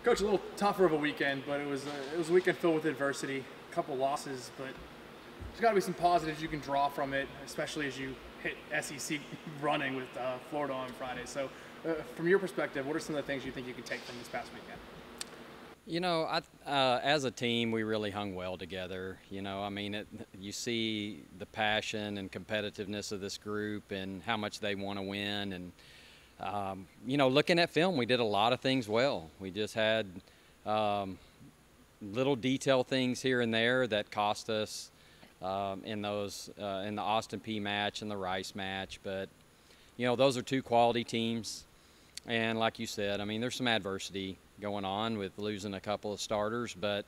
Coach, a little tougher of a weekend, but it was a weekend filled with adversity. A couple losses, but there's got to be some positives you can draw from it, especially as you hit SEC running with Florida on Friday. So, from your perspective, what are some of the things you think you can take from this past weekend? You know, as a team, we really hung well together. You know, I mean, you see the passion and competitiveness of this group and how much they want to win. And, you know, looking at film, we did a lot of things well. We just had little detail things here and there that cost us in the Austin P match and the Rice match. But, you know, those are two quality teams. And like you said, I mean, there's some adversity going on with losing a couple of starters, but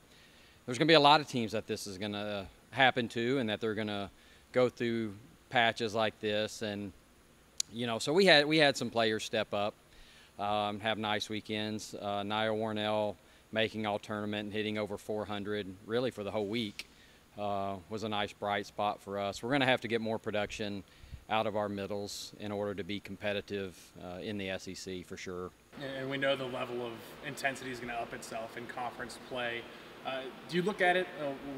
there's going to be a lot of teams that this is going to happen to, and that they're going to go through patches like this. And you know, so we had some players step up, have nice weekends. Niall Warnell making all tournament and hitting over 400 really for the whole week was a nice bright spot for us. We're going to have to get more production out of our middles in order to be competitive in the SEC for sure. And we know the level of intensity is going to up itself in conference play. Do you look at it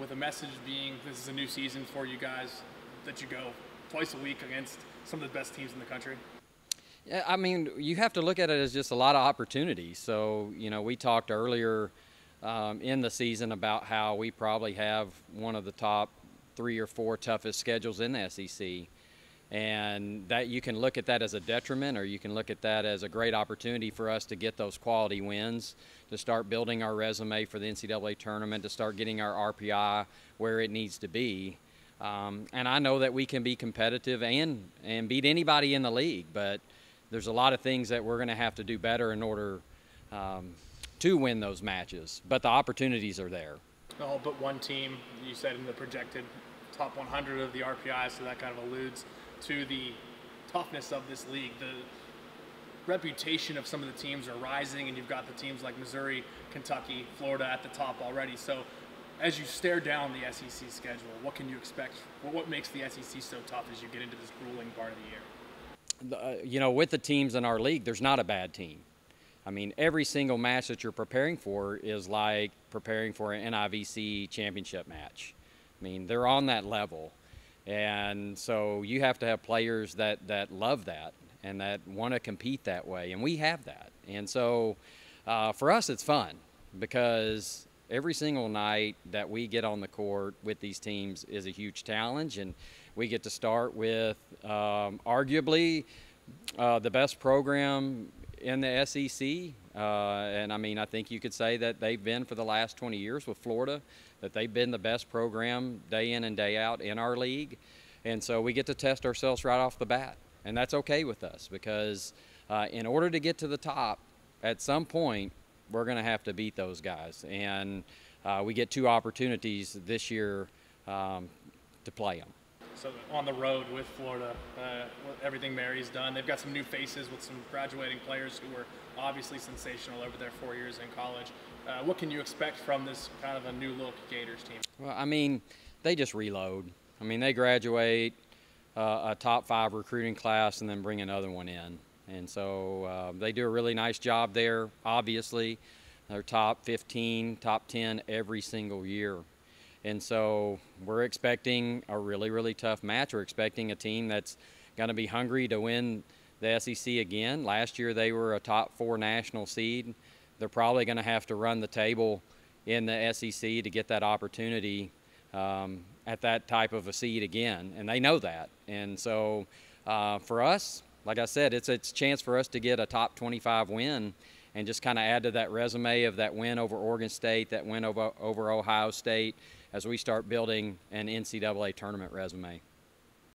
with a message being this is a new season for you guys, that you go twice a week against some of the best teams in the country? Yeah, I mean, you have to look at it as just a lot of opportunities. So, you know, we talked earlier in the season about how we probably have one of the top 3 or 4 toughest schedules in the SEC. And that you can look at that as a detriment, or you can look at that as a great opportunity for us to get those quality wins, to start building our resume for the NCAA tournament, to start getting our RPI where it needs to be. And I know that we can be competitive and beat anybody in the league, but there's a lot of things that we're going to have to do better in order to win those matches. But the opportunities are there. All but one team, you said, in the projected top 100 of the RPI, so that kind of alludes to the toughness of this league. The reputation of some of the teams are rising, and you've got the teams like Missouri, Kentucky, Florida at the top already. So as you stare down the SEC schedule, what can you expect? What makes the SEC so tough as you get into this grueling part of the year? You know, with the teams in our league, there's not a bad team. I mean, every single match that you're preparing for is like preparing for an NIVC championship match. I mean, they're on that level. And so you have to have players that love that and that want to compete that way, and we have that. And so for us, it's fun because every single night that we get on the court with these teams is a huge challenge, and we get to start with arguably the best program in the SEC. And I mean, I think you could say that they've been for the last 20 years with Florida, that they've been the best program day in and day out in our league. And so we get to test ourselves right off the bat. And that's okay with us because in order to get to the top, at some point, we're going to have to beat those guys. And we get 2 opportunities this year to play them. So on the road with Florida, everything Mary's done. They've got some new faces with some graduating players who were obviously sensational over their 4 years in college. What can you expect from this kind of a new look Gators team? Well, I mean, they just reload. I mean, they graduate a top 5 recruiting class and then bring another one in. And so they do a really nice job there, obviously. They're top 15, top 10 every single year. And so we're expecting a really, really tough match. We're expecting a team that's going to be hungry to win the SEC again. Last year they were a top 4 national seed. They're probably going to have to run the table in the SEC to get that opportunity at that type of a seed again, and they know that. And so for us, like I said, it's a chance for us to get a top 25 win and just kind of add to that resume of that win over Oregon State, that win over Ohio State, as we start building an NCAA tournament resume.